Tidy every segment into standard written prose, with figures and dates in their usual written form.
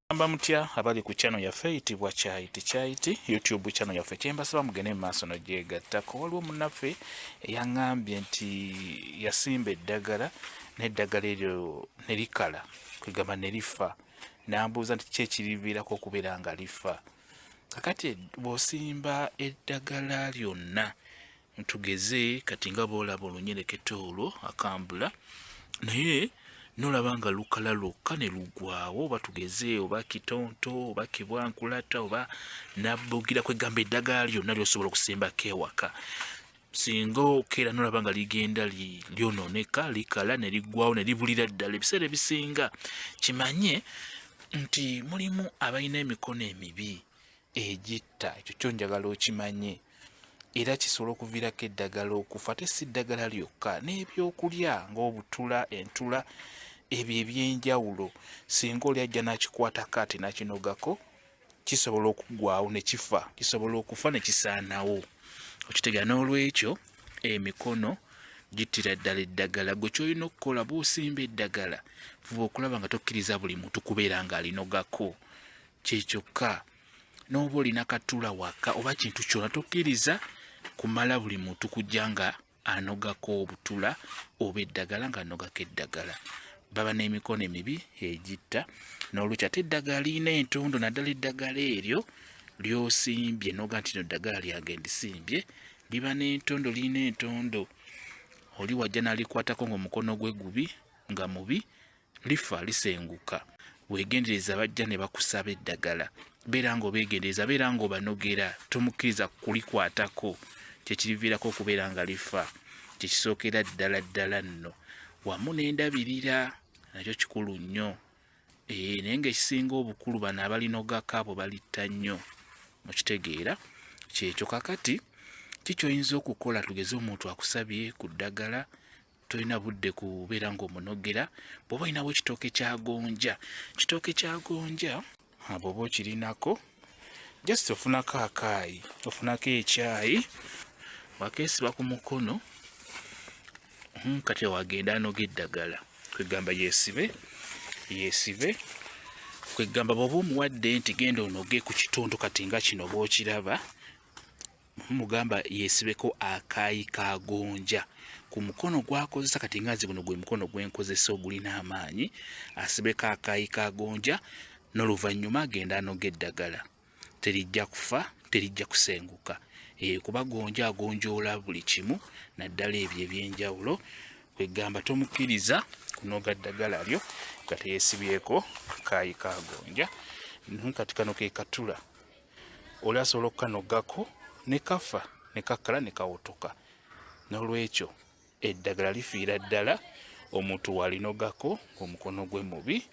Amba mutya abali ku channel yaffe eyitibwa Kyaiti YouTube channel yaffe kyembasaba mugende mu maaso n'ogyegattako. Waliwo munnaffe eyaŋŋambye nti yasimba eddagala n'eddagala eryo ne likala, kwegamba ne lifa. N'ambuuza nti kiki ekiriviirako okubeera nga lifa. Kakati bw'osimba eddagala lyonna, ntugeze kati nga bw'olaba olunyerekete olwo akambula, naye n'olaba nga lukala lwokka ne lugwawo, oba tugeze oba kitonto oba kibwankulata oba nabbugira, kwegamba eddagala lyonna ly'osobola okusimbako ewaka. Singa okeera n'olaba nga ligenda lyonooneka, likala ne liggwawo ne libulira ddala ebiseera ebisinga, kimanye nti mulimu abalina emikono emibi egitta. Ekyo kyo njagala okimanye. Era kisobola okuviirako eddagala okufa. Ate si ddagala lyokka, n'ebyokulya ng'obutula, entula, ebyo ebyenjawulo, singa oli ajja n'akikwatako ate n'akinogako, kisobola okuggwawo ne kifa, kisobola okufa ne kisaanawo. Okitegeera. N'olwekyo emikono gittira ddala eddagala. Gwe ky'olina okukola bw'osimba eddagala, fuba okulaba nga tokkiriza buli muntu kubeera ng'alinogako. Kyekyokka. N'oba olina katula waka oba kintu kyonna, tokkiriza kumala buli muntu kujja nga anogako obutula oba eddagala ng'anogako eddagala. Baba n'emikono emibi egitta. N'olwekyo ate eddagala lirina entondo, naddala eddagala eryo ly'osimbye noga nti no ddagala lyange ndisimbye, liba n'entondo, lirina entondo. Oli wajja n'alikwatako ng'omukono gwe nga mubi, lifa, lisenguka. Weegendereza bajja ne bakusaba eddagala, beera ng'obeegendereza, beera ng'obanogera, tomukkiriza kulikwatako. Kyekiriviirako okubeera nga lifa. Kyekisookera ddala nno. Wamu n'endabirira, nakyo kikulu nnyo. Naye ng'ekisinga obukulu bano abalinogako abo balitta nnyo. Mukitegeera? Kyekyo. Kakati kikyoyinza okukola, tugeze omuntu akusabye ku ddagala, tolina budde kubeera ng'omunogera. Bw'oba olinawo ekitooke kya gonja, kitooke kya gonja bw'oba okirinako, just ofunako akaayi, ofunako ekyayi, wakeesiba ku mukono, kati wagenda anoga eddagala. Kwegamba yeesibe, kwegamba bw'oba omuwadde nti genda onoge ku kitundu kati nga kino bw'okiraba, mugamba yeesibeko akaayi ka gonja ku mukono gw'akozesa. Kati nga nze guno gwe mukono gwe nkozesa ogulina amaanyi, asibeko akaayi ka gonja, n'oluvannyuma agenda anoga eddagala. Terijja kufa, terijja kusenguka. Kuba gonja agonjoola buli kimu, naddala ebyo ebyenjawulo. Kwegamba tomukkiriza kunoga ddagala lyo nga teyeesibyeko akaayi ka gonja. Kati kano ke katula, oli asobola okukanogako ne kafa, ne kakkala, ne kawotoka. N'olwekyo eddagala lifiira ddala omuntu walinogako ng'omukono gwe mubi.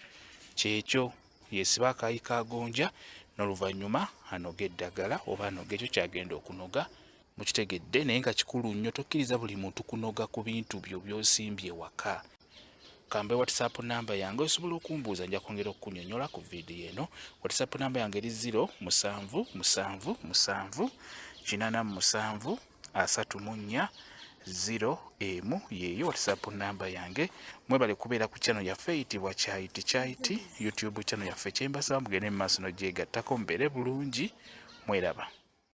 Kyekyo, yeesiba akaayi ka gonja, n'oluvannyuma anoga eddagala oba anoga ekyo kyagenda okunoga. Mukitegedde? Naye nga kikulu nnyo, tokkiriza buli muntu kunoga ku bintu byo by'osimbye waka. Kambe WhatsApp namba yange, osobola okumbuuza, nja kwongera okukunnyonnyola ku vidiyo eno. WhatsApp namba yange eri 0777873401 yeeyo WhatsApp namba yange. Mwebale kubeera ku channel yaffe eyitibwa Kyaiti YouTube channel yaffe. Kyembasaba mugende mu maaso n'ogyegattako, mubeere bulungi, mweraba.